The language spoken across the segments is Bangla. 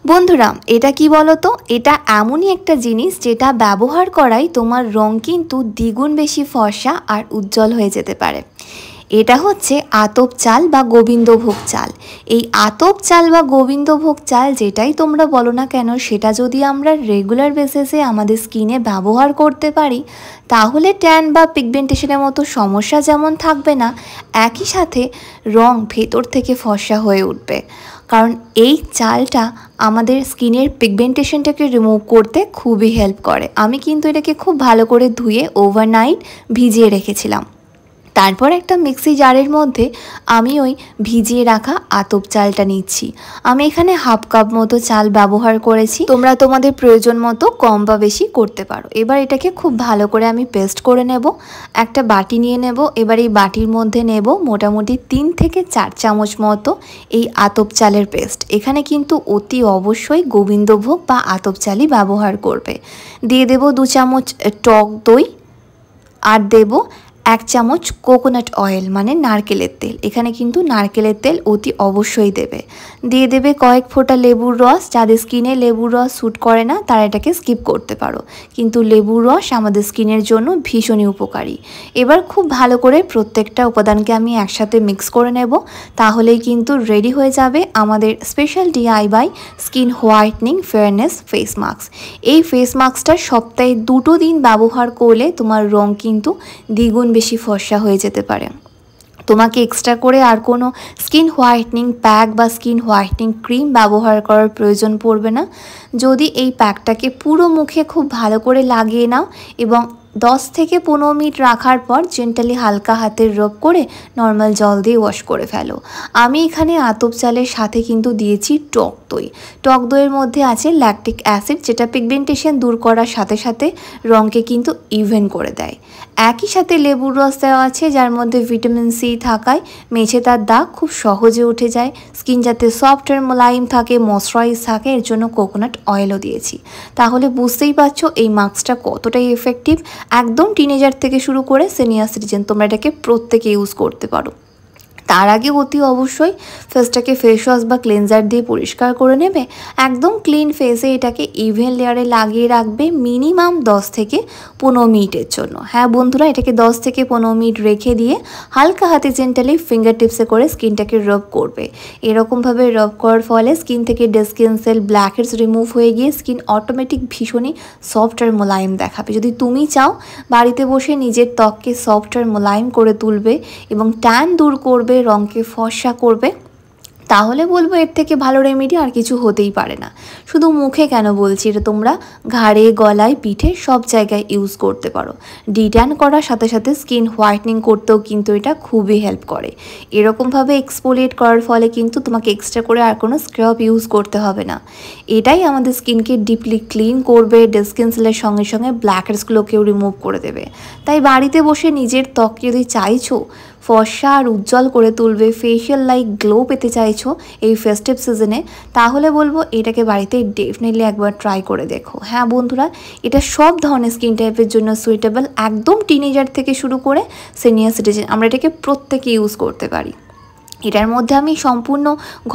বন্ধুরা এটা কি বলো তো, এটা এমনই একটা জিনিস যেটা ব্যবহার করাই তোমার রং কিন্তু দ্বিগুণ বেশি ফর্সা আর উজ্জ্বল হয়ে যেতে পারে। এটা হচ্ছে আতপ চাল বা গোবিন্দভোগ চাল। এই আতপ চাল বা গোবিন্দভোগ চাল যেটাই তোমরা বলো না কেন, সেটা যদি আমরা রেগুলার বেসিসে আমাদের স্কিনে ব্যবহার করতে পারি, তাহলে ট্যান বা পিগমেন্টেশনের মতো সমস্যা যেমন থাকবে না, একই সাথে রং ভেতর থেকে ফর্সা হয়ে উঠবে। কারণ এই চালটা আমাদের স্কিনের পিগমেন্টেশনটাকে রিমুভ করতে খুবই হেল্প করে। আমি কিন্তু এটাকে খুব ভালো করে ধুয়ে ওভারনাইট ভিজিয়ে রেখেছিলাম। তারপর একটা মিক্সি জারের মধ্যে আমি ওই ভিজিয়ে রাখা আতপ চালটা নিচ্ছি। আমি এখানে হাফ কাপ মতো চাল ব্যবহার করেছি, তোমরা তোমাদের প্রয়োজন মতো কম বা বেশি করতে পারো। এবার এটাকে খুব ভালো করে আমি পেস্ট করে নেব। একটা বাটি নিয়ে নেব। এবার এই বাটির মধ্যে নেব মোটামুটি 3 থেকে 4 চামচ মতো এই আতপ চালের পেস্ট। এখানে কিন্তু অতি অবশ্যই গোবিন্দভোগ বা আতপ চালই ব্যবহার করবে। দিয়ে দেব 2 চামচ টক দই, আর দেব 1 চামচ কোকোনাট অয়েল মানে নারকেলের তেল। এখানে কিন্তু নারকেলের তেল অতি অবশ্যই দেবে। দিয়ে দেবে কয়েক ফোঁটা লেবুর রস। যাদের স্কিনে লেবুর রস স্যুট করে না তারা এটাকে স্কিপ করতে পারো, কিন্তু লেবুর রস আমাদের স্কিনের জন্য ভীষণই উপকারী। এবার খুব ভালো করে প্রত্যেকটা উপাদানকে আমি একসাথে মিক্স করে নেব। তাহলেই কিন্তু রেডি হয়ে যাবে আমাদের special DIY skin whitening fairness face mask. এই ফেস মাস্কটা সপ্তাহে 2 দিন ব্যবহার করলে তোমার রং কিন্তু দ্বিগুণ বেশি ফর্সা হয়ে যেতে পারে। তোমাকে এক্সট্রা করে আর কোনো স্কিন হোয়াইটনিং প্যাক বা স্কিন হোয়াইটনিং ক্রিম ব্যবহার করার প্রয়োজন পড়বে না। যদি এই প্যাকটাকে পুরো মুখে খুব ভালো করে লাগিয়ে নাও এবং 10 থেকে 15 মিনিট রাখার পর জেন্টালি হালকা হাতে রব করে নর্মাল জল দিয়ে ওয়াশ করে ফেলো। আমি এখানে আতপ চালের সাথে কিন্তু দিয়েছি টক দই। টক দইয়ের মধ্যে আছে ল্যাকটিক অ্যাসিড, যেটা পিগমেন্টেশন দূর করার সাথে সাথে রঙকে কিন্তু ইভেন করে দেয়। একই সাথে লেবুর রস দেওয়া আছে, যার মধ্যে ভিটামিন সি থাকায় মেঝে তার দাগ খুব সহজে উঠে যায়। স্কিন যাতে সফট আর মোলায়েম থাকে, ময়শ্চারাইজ থাকে, এর জন্য কোকোনাট অয়েলও দিয়েছি। তাহলে বুঝতেই পারছো এই মাস্কটা কতটাই এফেক্টিভ। একদম টিনেজার থেকে শুরু করে সিনিয়র সিটিজেন তোমরা এটাকে প্রত্যেকে ইউজ করতে পারো। তার আগে অতি অবশ্যই ফেসটাকে ফেস ওয়াশ বা ক্লেনজার দিয়ে পরিষ্কার করে নেবে। একদম ক্লিন ফেসে এটাকে ইভেন লেয়ারে লাগিয়ে রাখবে মিনিমাম 10 থেকে 15 মিনিটের জন্য। হ্যাঁ বন্ধুরা, এটাকে 10 থেকে 15 মিনিট রেখে দিয়ে হালকা হাতে জেন্টালি ফিঙ্গার টিপসে করে স্কিনটাকে রব করবে। এরকমভাবে রব করার ফলে স্কিন থেকে dead skin cell, blackheads remove হয়ে গিয়ে স্কিন অটোমেটিক ভীষণই সফট আর মোলায়েম দেখাবে। যদি তুমি চাও বাড়িতে বসে নিজের ত্বককে সফট আর মোলায়েম করে তুলবে এবং ট্যান দূর করবে, রঙকে ফর্সা করবে, তাহলে বলবো এর থেকে ভালো রেমেডি আর কিছু হতেই পারে না। শুধু মুখে কেন বলছি, এটা তোমরা ঘাড়ে, গলায়, পিঠে সব জায়গায় ইউজ করতে পারো। ডিট্যান করার সাথে সাথে স্কিন হোয়াইটনিং করতেও কিন্তু এটা খুবই হেল্প করে। এরকমভাবে এক্সফোলিয়েট করার ফলে কিন্তু তোমাকে এক্সট্রা করে আর কোনো স্ক্রাব ইউজ করতে হবে না। এটাই আমাদের স্কিনকে ডিপলি ক্লিন করবে, ডেড স্কিন সেলের সঙ্গে সঙ্গে ব্ল্যাকহেডসগুলোকেও রিমুভ করে দেবে। তাই বাড়িতে বসে নিজের ত্বককে যদি চাইছো ফর্সা আর উজ্জ্বল করে তুলবে, ফেশিয়াল লাইক গ্লো পেতে চাইছো এই ফেস্টিভ সিজনে, তাহলে বলবো এটাকে বাড়িতে ডেফিনেটলি একবার ট্রাই করে দেখো। হ্যাঁ বন্ধুরা, এটা সব ধরনের স্কিন টাইপের জন্য সুইটেবল। একদম টিনেজার থেকে শুরু করে সিনিয়র সিটিজেন আমরা এটাকে প্রত্যেকে ইউজ করতে পারি। এটার মধ্যে আমি সম্পূর্ণ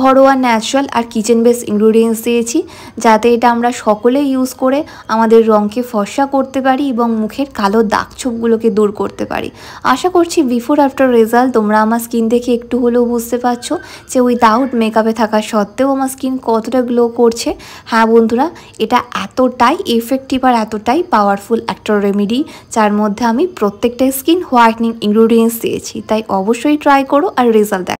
ঘরোয়া ন্যাচারাল আর কিচেন বেস ইনগ্রিডিয়েন্টস দিয়েছি, যাতে এটা আমরা সকলে ইউজ করে আমাদের রঙকে ফর্সা করতে পারি এবং মুখের কালো দাগ ছোপগুলোকে দূর করতে পারি। আশা করছি বিফোর আফটার রেজাল্ট তোমরা আমার স্কিন দেখে একটু হলেও বুঝতে পারছো যে উইদাউট মেকআপে থাকা সত্ত্বেও আমার স্কিন কতটা গ্লো করছে। হ্যাঁ বন্ধুরা, এটা এতটাই এফেক্টিভ আর এতটাই পাওয়ারফুল একটা রেমেডি, যার মধ্যে আমি প্রত্যেকটা স্কিন হোয়াইটনিং ইনগ্রিডিয়েন্টস দিয়েছি। তাই অবশ্যই ট্রাই করো আর রেজাল্ট দেখো।